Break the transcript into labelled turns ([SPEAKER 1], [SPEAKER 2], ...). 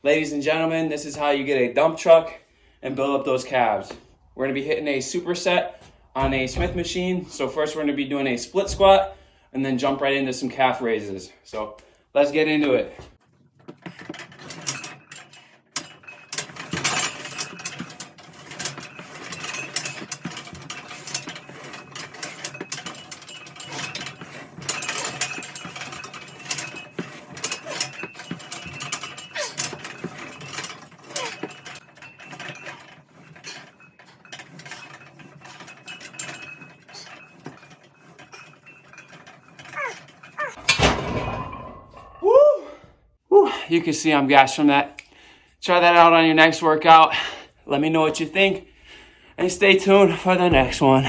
[SPEAKER 1] Ladies and gentlemen, this is how you get a dump truck and build up those calves. We're gonna be hitting a superset on a Smith machine. So first we're gonna be doing a split squat and then jump right into some calf raises. So let's get into it. You can see I'm gassed from that. Try that out on your next workout. Let me know what you think and stay tuned for the next one.